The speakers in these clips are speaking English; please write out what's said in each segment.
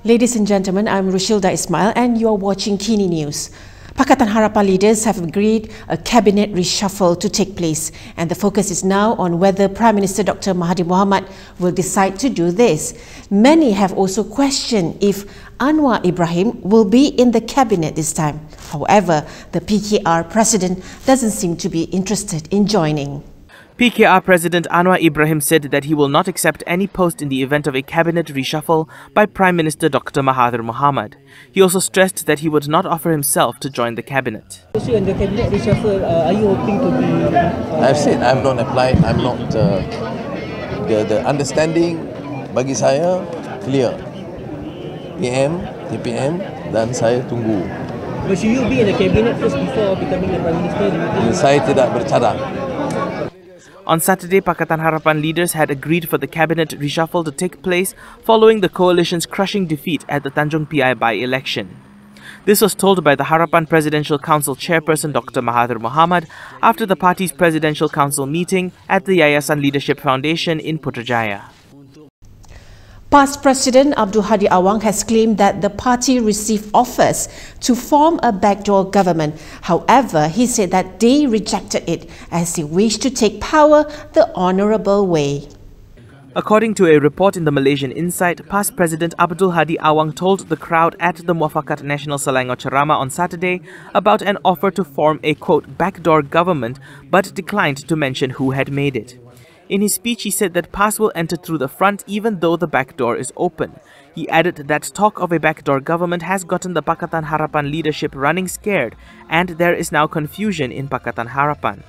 Ladies and gentlemen, I'm Rushilda Ismail and you're watching Kini News. Pakatan Harapan leaders have agreed a cabinet reshuffle to take place, and the focus is now on whether Prime Minister Dr. Mahathir Mohamad will decide to do this. Many have also questioned if Anwar Ibrahim will be in the cabinet this time. However, the PKR president doesn't seem to be interested in joining. PKR President Anwar Ibrahim said that he will not accept any post in the event of a cabinet reshuffle by Prime Minister Dr. Mahathir Mohamad. He also stressed that he would not offer himself to join the cabinet. Also in the cabinet reshuffle, are you hoping to be... I've said I'm not applied, I'm not... the understanding bagi saya clear. PM, TPM dan saya tunggu. But should you be in the cabinet first before becoming the Prime Minister? Saya tidak bercadang. On Saturday, Pakatan Harapan leaders had agreed for the cabinet reshuffle to take place following the coalition's crushing defeat at the Tanjung Piai by-election. This was told by the Harapan Presidential Council chairperson Dr. Mahathir Mohamad after the party's Presidential Council meeting at the Yayasan Leadership Foundation in Putrajaya. Past President Hadi has claimed that the party received offers to form a backdoor government. However, he said that they rejected it as they wished to take power the honourable way. According to a report in the Malaysian Insight, past President Hadi told the crowd at the Muafakat Nasional Selangor Ceramah on Saturday about an offer to form a quote backdoor government, but declined to mention who had made it. In his speech, he said that PAS will enter through the front even though the back door is open. He added that talk of a backdoor government has gotten the Pakatan Harapan leadership running scared, and there is now confusion in Pakatan Harapan.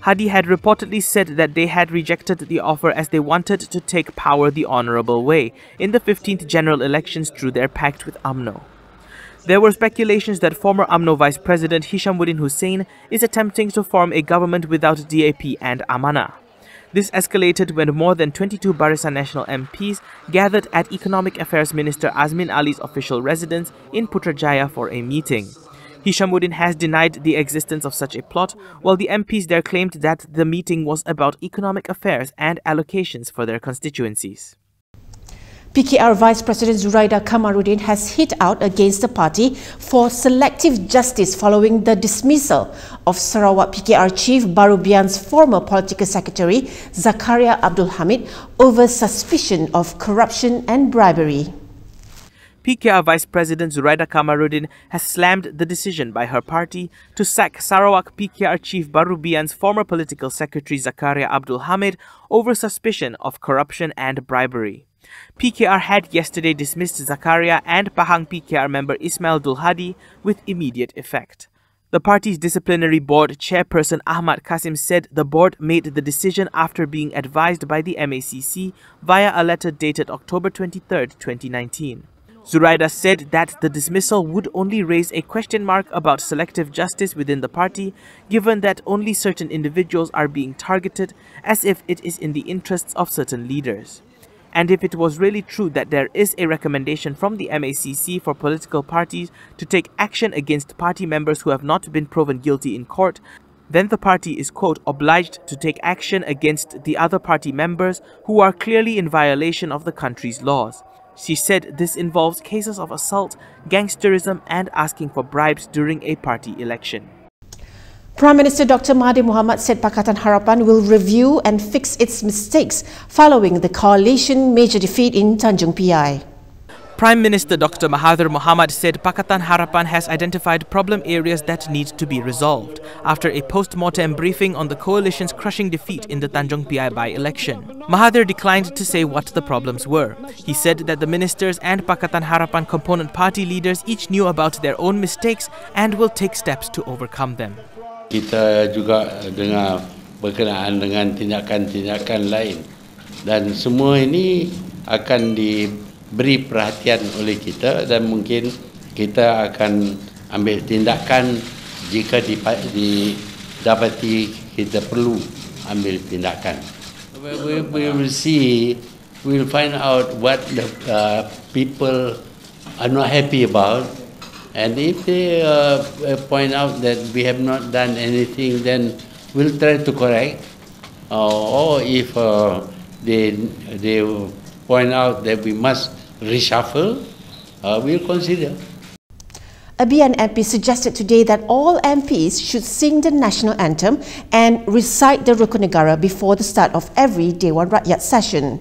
Hadi had reportedly said that they had rejected the offer as they wanted to take power the honourable way in the 15th general elections through their pact with UMNO. There were speculations that former UMNO Vice President Hishamuddin Hussein is attempting to form a government without DAP and Amanah. This escalated when more than 22 Barisan Nasional MPs gathered at Economic Affairs Minister Azmin Ali's official residence in Putrajaya for a meeting. Hishamuddin has denied the existence of such a plot, while the MPs there claimed that the meeting was about economic affairs and allocations for their constituencies. PKR Vice President Zuraida Kamaruddin has hit out against the party for selective justice following the dismissal of Sarawak PKR Chief Barubian's former political secretary Zakaria Abdul Hamid over suspicion of corruption and bribery. PKR Vice President Zuraida Kamaruddin has slammed the decision by her party to sack Sarawak PKR Chief Barubian's former political secretary Zakaria Abdul Hamid over suspicion of corruption and bribery. PKR had yesterday dismissed Zakaria and Pahang PKR member Ismail Dul Hadi with immediate effect. The party's disciplinary board chairperson Ahmad Kasim said the board made the decision after being advised by the MACC via a letter dated October 23, 2019. Zuraida said that the dismissal would only raise a question mark about selective justice within the party, given that only certain individuals are being targeted as if it is in the interests of certain leaders. And if it was really true that there is a recommendation from the MACC for political parties to take action against party members who have not been proven guilty in court, then the party is, quote, obliged to take action against the other party members who are clearly in violation of the country's laws. She said this involves cases of assault, gangsterism, and asking for bribes during a party election. Prime Minister Dr. Mahathir Mohamad said Pakatan Harapan will review and fix its mistakes following the coalition major defeat in Tanjung Piai. Prime Minister Dr. Mahathir Mohamad said Pakatan Harapan has identified problem areas that need to be resolved after a post-mortem briefing on the coalition's crushing defeat in the Tanjung Piai by-election. Mahathir declined to say what the problems were. He said that the ministers and Pakatan Harapan component party leaders each knew about their own mistakes and will take steps to overcome them. Kita juga dengar berkenaan dengan tindakan-tindakan lain dan semua ini akan diberi perhatian oleh kita dan mungkin kita akan ambil tindakan jika didapati kita perlu ambil tindakan. We will see, we will find out what the people are not happy about. And if they point out that we have not done anything, then we'll try to correct. Or if they point out that we must reshuffle, we'll consider. A BN MP suggested today that all MPs should sing the national anthem and recite the Rukun Negara before the start of every Dewan Rakyat session.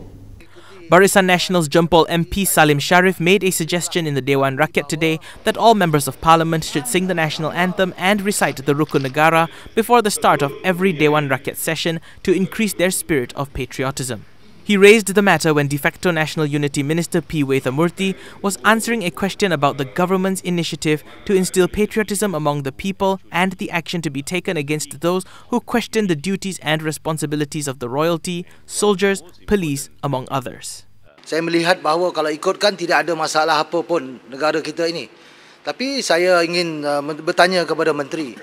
Barisan Nasional's Jempol MP Salim Sharif made a suggestion in the Dewan Rakyat today that all members of parliament should sing the national anthem and recite the Rukun Negara before the start of every Dewan Rakyat session to increase their spirit of patriotism. He raised the matter when de facto National Unity Minister P. Wethamurthy was answering a question about the government's initiative to instill patriotism among the people and the action to be taken against those who question the duties and responsibilities of the royalty, soldiers, police, among others. Saya melihat bahawa kalau ikutkan tidak ada masalah apa pun negara kita ini. Tapi saya ingin bertanya kepada menteri,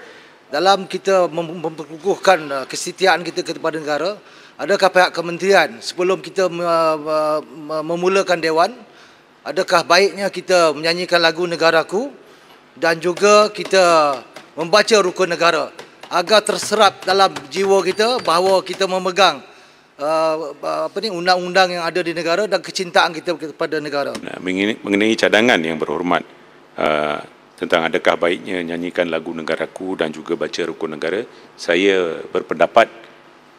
dalam kita memperkukuhkan kesetiaan kita kepada negara, adakah pihak kementerian sebelum kita memulakan dewan, adakah baiknya kita menyanyikan lagu Negaraku dan juga kita membaca Rukun Negara agar terserap dalam jiwa kita bahawa kita memegang undang-undang yang ada di negara dan kecintaan kita kepada negara. Mengenai cadangan yang berhormat tentang adakah baiknya nyanyikan lagu Negaraku dan juga baca Rukun Negara, saya berpendapat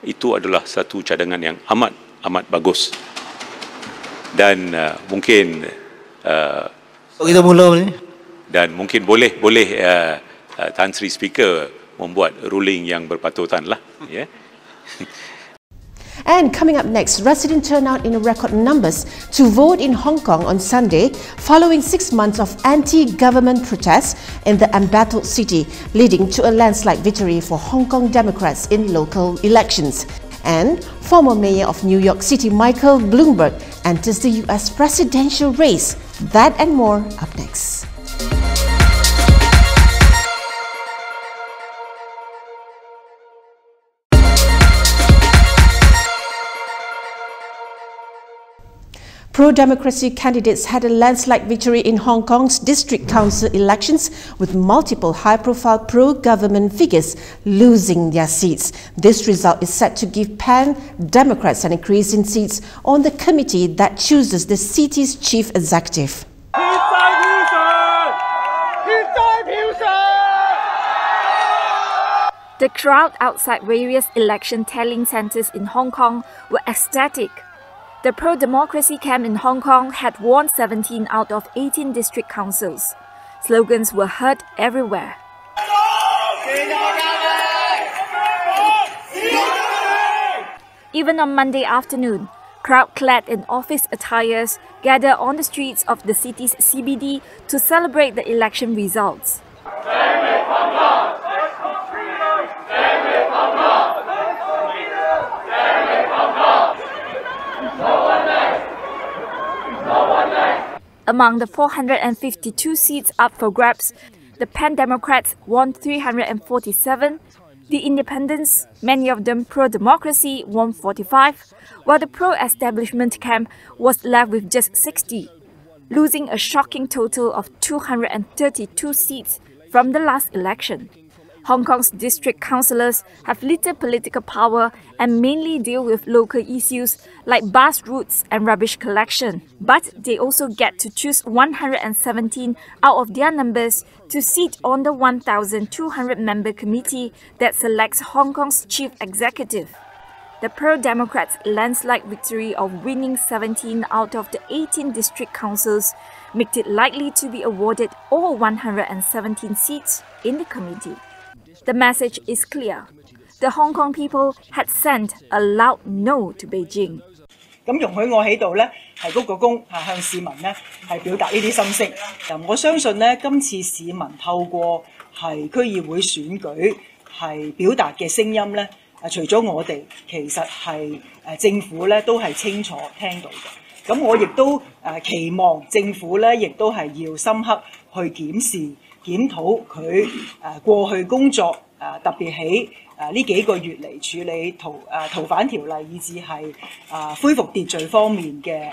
itu adalah satu cadangan yang amat bagus. Dan mungkin kita mula ni. Dan mungkin boleh Tan Sri Speaker membuat ruling yang berpatutan lah, ya. And coming up next, residents turn out in record numbers to vote in Hong Kong on Sunday following 6 months of anti-government protests in the embattled city, leading to a landslide victory for Hong Kong Democrats in local elections. And former mayor of New York City, Michael Bloomberg, enters the US presidential race. That and more up next. Pro-democracy candidates had a landslide victory in Hong Kong's district council elections, with multiple high-profile pro-government figures losing their seats. This result is set to give pan-Democrats an increase in seats on the committee that chooses the city's chief executive. The crowd outside various election tallying centres in Hong Kong were ecstatic. The pro-democracy camp in Hong Kong had won 17 out of 18 district councils. Slogans were heard everywhere. Even on Monday afternoon, crowd clad in office attires gathered on the streets of the city's CBD to celebrate the election results. Among the 452 seats up for grabs, the Pan-Democrats won 347, the Independents, many of them pro-democracy, won 45, while the pro-establishment camp was left with just 60, losing a shocking total of 232 seats from the last election. Hong Kong's district councillors have little political power and mainly deal with local issues like bus routes and rubbish collection. But they also get to choose 117 out of their numbers to sit on the 1,200-member committee that selects Hong Kong's chief executive. The pro-Democrats' landslide victory of winning 17 out of the 18 district councils makes it likely to be awarded all 117 seats in the committee. The message is clear. The Hong Kong people had sent a loud no to Beijing. 咁容許我喺度咧，係鞠個躬，向市民咧係表達呢啲心聲。我相信咧，今次市民透過係區議會選舉係表達嘅聲音咧，除咗我哋，其實係政府咧都係清楚聽到嘅。咁我亦都期望政府咧，亦都係要深刻去檢視。檢討佢過去工作特別喺呢幾個月嚟處理逃犯條例，以至係恢復秩序方面嘅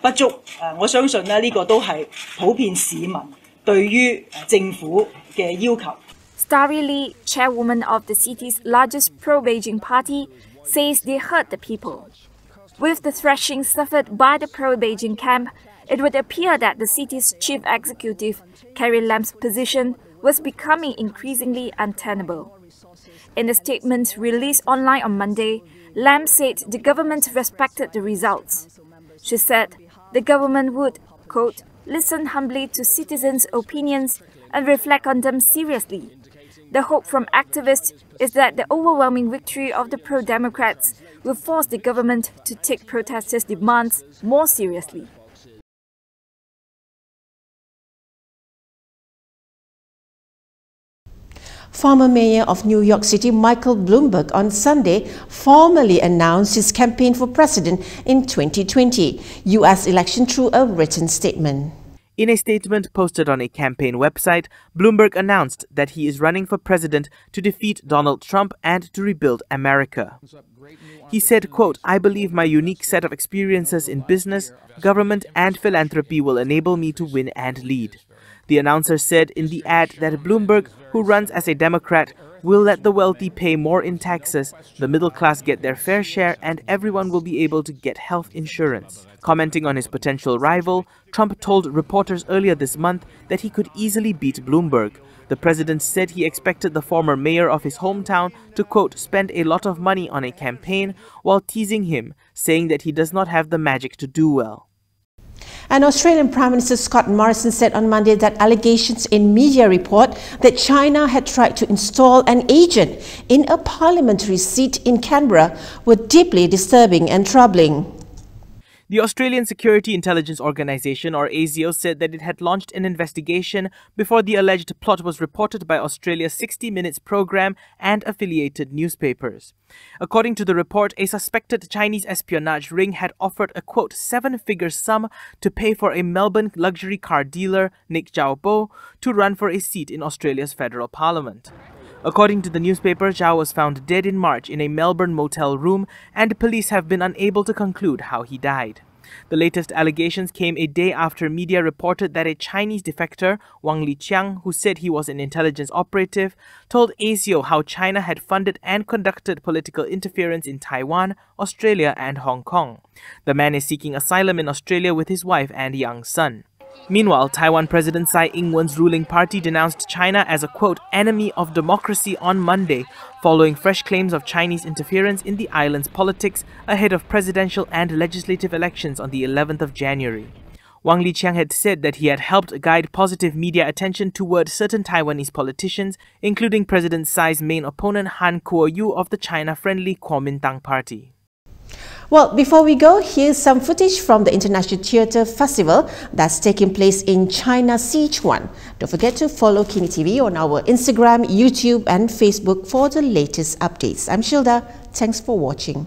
不足。我相信呢個都係普遍市民對於政府嘅要求。Starry Lee, chairwoman of the city's largest pro-Beijing party, says they heard the people. With the thrashing suffered by the pro-Beijing camp, it would appear that the city's chief executive, Carrie Lam's position was becoming increasingly untenable. In a statement released online on Monday, Lam said the government respected the results. She said the government would, quote, listen humbly to citizens' opinions and reflect on them seriously. The hope from activists is that the overwhelming victory of the pro-democrats will force the government to take protesters' demands more seriously. Former Mayor of New York City, Michael Bloomberg, on Sunday formally announced his campaign for president in 2020 US election through a written statement. In a statement posted on a campaign website, Bloomberg announced that he is running for president to defeat Donald Trump and to rebuild America. He said, quote, I believe my unique set of experiences in business, government and philanthropy will enable me to win and lead. The announcer said in the ad that Bloomberg, who runs as a Democrat, will let the wealthy pay more in taxes, the middle class get their fair share, and everyone will be able to get health insurance. Commenting on his potential rival, Trump told reporters earlier this month that he could easily beat Bloomberg. The president said he expected the former mayor of his hometown to, quote, spend a lot of money on a campaign, while teasing him, saying that he does not have the magic to do well. And Australian Prime Minister Scott Morrison said on Monday that allegations in media report that China had tried to install an agent in a parliamentary seat in Canberra were deeply disturbing and troubling. The Australian Security Intelligence Organisation, or ASIO, said that it had launched an investigation before the alleged plot was reported by Australia's 60 Minutes program and affiliated newspapers. According to the report, a suspected Chinese espionage ring had offered a, quote, seven-figure sum to pay for a Melbourne luxury car dealer, Nick Zhao, to run for a seat in Australia's federal parliament. According to the newspaper, Zhao was found dead in March in a Melbourne motel room, and police have been unable to conclude how he died. The latest allegations came a day after media reported that a Chinese defector, Wang Liqiang, who said he was an intelligence operative, told ASIO how China had funded and conducted political interference in Taiwan, Australia and Hong Kong. The man is seeking asylum in Australia with his wife and young son. Meanwhile, Taiwan President Tsai Ing-wen's ruling party denounced China as a, quote, enemy of democracy on Monday, following fresh claims of Chinese interference in the island's politics ahead of presidential and legislative elections on the 11th of January. Wang Liqiang had said that he had helped guide positive media attention toward certain Taiwanese politicians, including President Tsai's main opponent Han Kuo-yu of the China-friendly Kuomintang Party. Well, before we go, here's some footage from the International Theatre Festival that's taking place in China, Sichuan. Don't forget to follow KiniTV on our Instagram, YouTube and Facebook for the latest updates. I'm Shilda. Thanks for watching.